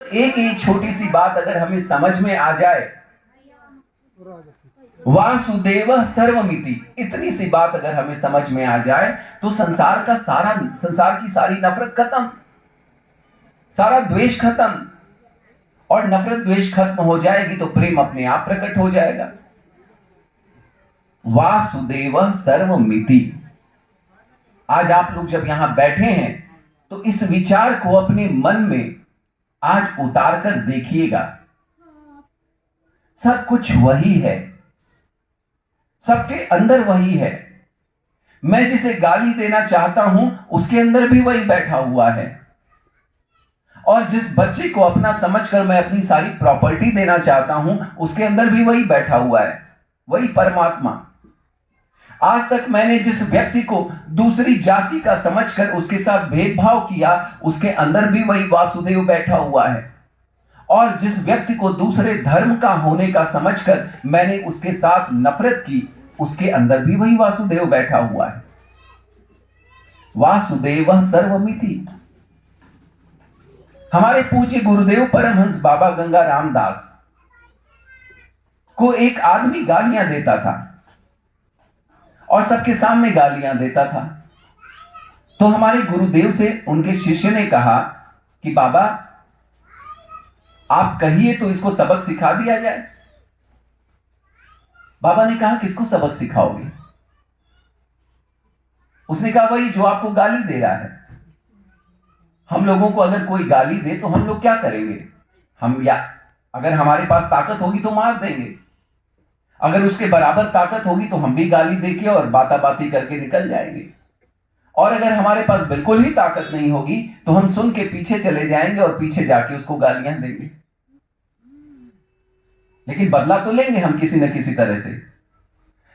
एक छोटी सी बात अगर हमें समझ में आ जाए, वासुदेव सर्वमिति, इतनी सी बात अगर हमें समझ में आ जाए तो संसार की सारी नफरत खत्म, सारा द्वेष खत्म। और नफरत द्वेष खत्म हो जाएगी तो प्रेम अपने आप प्रकट हो जाएगा। वासुदेव सर्वमिति। आज आप लोग जब यहां बैठे हैं तो इस विचार को अपने मन में आज उतार कर देखिएगा। सब कुछ वही है, सबके अंदर वही है। मैं जिसे गाली देना चाहता हूं उसके अंदर भी वही बैठा हुआ है, और जिस बच्चे को अपना समझकर मैं अपनी सारी प्रॉपर्टी देना चाहता हूं उसके अंदर भी वही बैठा हुआ है, वही परमात्मा। आज तक मैंने जिस व्यक्ति को दूसरी जाति का समझकर उसके साथ भेदभाव किया उसके अंदर भी वही वासुदेव बैठा हुआ है, और जिस व्यक्ति को दूसरे धर्म का होने का समझकर मैंने उसके साथ नफरत की उसके अंदर भी वही वासुदेव बैठा हुआ है। वासुदेव सर्वमिति। हमारे पूज्य गुरुदेव परमहंस बाबा गंगा रामदास को एक आदमी गालियां देता था और सबके सामने गालियां देता था। तो हमारे गुरुदेव से उनके शिष्य ने कहा कि बाबा आप कहिए तो इसको सबक सिखा दिया जाए। बाबा ने कहा किसको सबक सिखाओगे? उसने कहा वही जो आपको गाली दे रहा है। हम लोगों को अगर कोई गाली दे तो हम लोग क्या करेंगे? अगर हमारे पास ताकत होगी तो मार देंगे, अगर उसके बराबर ताकत होगी तो हम भी गाली देके और बाती करके निकल जाएंगे, और अगर हमारे पास बिल्कुल ही ताकत नहीं होगी तो हम सुन के पीछे चले जाएंगे और पीछे जाके उसको गालियां देंगे। लेकिन बदला तो लेंगे हम किसी न किसी तरह से।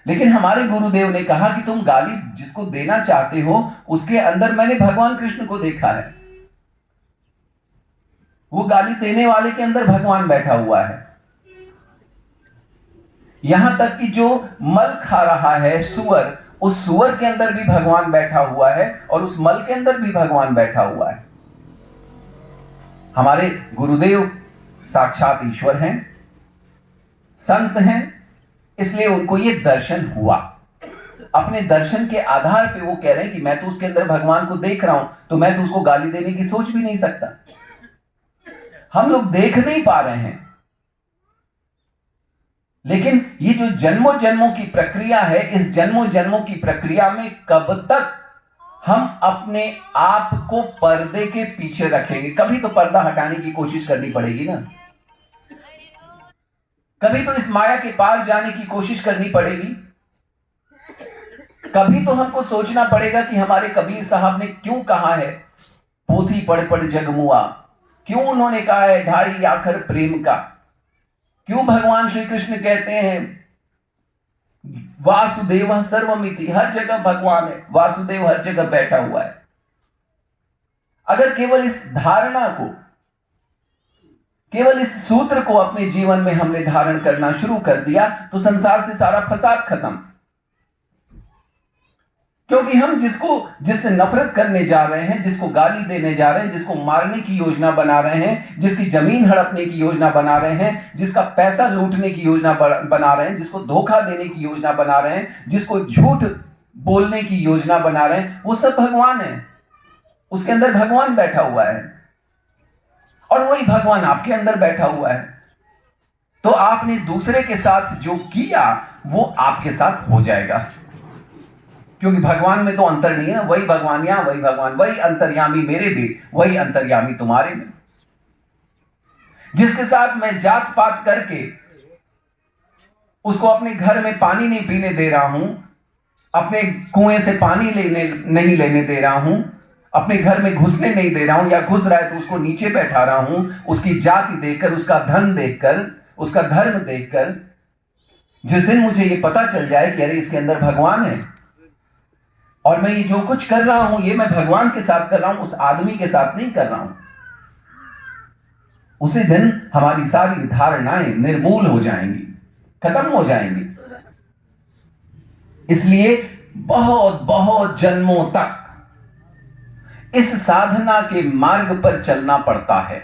लेकिन हमारे गुरुदेव ने कहा कि तुम गाली जिसको देना चाहते हो उसके अंदर मैंने भगवान कृष्ण को देखा है। वो गाली देने वाले के अंदर भगवान बैठा हुआ है। यहां तक कि जो मल खा रहा है सुअर, उस सुअर के अंदर भी भगवान बैठा हुआ है और उस मल के अंदर भी भगवान बैठा हुआ है। हमारे गुरुदेव साक्षात ईश्वर हैं, संत हैं, इसलिए उनको ये दर्शन हुआ। अपने दर्शन के आधार पे वो कह रहे हैं कि मैं तो उसके अंदर भगवान को देख रहा हूं, तो मैं तो उसको गाली देने की सोच भी नहीं सकता। हम लोग देख नहीं पा रहे हैं, लेकिन ये जो जन्मों जन्मों की प्रक्रिया है, इस जन्मों जन्मों की प्रक्रिया में कब तक हम अपने आप को पर्दे के पीछे रखेंगे? कभी तो पर्दा हटाने की कोशिश करनी पड़ेगी ना, कभी तो इस माया के पार जाने की कोशिश करनी पड़ेगी। कभी तो हमको सोचना पड़ेगा कि हमारे कबीर साहब ने क्यों कहा है पोथी पढ़ पढ़ जगमुआ, क्यों उन्होंने कहा है ढाई आखर प्रेम का, क्यों भगवान श्री कृष्ण कहते हैं वासुदेव सर्वमिति। हर जगह भगवान है, वासुदेव हर जगह बैठा हुआ है। अगर केवल इस धारणा को, केवल इस सूत्र को अपने जीवन में हमने धारण करना शुरू कर दिया तो संसार से सारा फसाद खत्म। क्योंकि हम जिससे नफरत करने जा रहे हैं, जिसको गाली देने जा रहे हैं, जिसको मारने की योजना बना रहे हैं, जिसकी जमीन हड़पने की योजना बना रहे हैं, जिसका पैसा लूटने की योजना बना रहे हैं, जिसको धोखा देने की योजना बना रहे हैं, जिसको झूठ बोलने की योजना बना रहे हैं, वो सब भगवान है। उसके अंदर भगवान बैठा हुआ है, और वही भगवान आपके अंदर बैठा हुआ है। तो आपने दूसरे के साथ जो किया वो आपके साथ हो जाएगा, क्योंकि भगवान में तो अंतर नहीं है ना। वही भगवान यहां, वही भगवान, वही अंतर्यामी मेरे भी, वही अंतर्यामी तुम्हारे में। जिसके साथ मैं जात पात करके उसको अपने घर में पानी नहीं पीने दे रहा हूं, अपने कुएं से पानी नहीं लेने दे रहा हूं, अपने घर में घुसने नहीं दे रहा हूं, या घुस रहा है तो उसको नीचे बैठा रहा हूं, उसकी जाति देखकर, उसका धन देखकर, उसका धर्म देखकर, जिस दिन मुझे ये पता चल जाए कि अरे इसके अंदर भगवान है और मैं ये जो कुछ कर रहा हूं ये मैं भगवान के साथ कर रहा हूं, उस आदमी के साथ नहीं कर रहा हूं, उसी दिन हमारी सारी धारणाएं निर्मूल हो जाएंगी, खत्म हो जाएंगी। इसलिए बहुत बहुत जन्मों तक इस साधना के मार्ग पर चलना पड़ता है।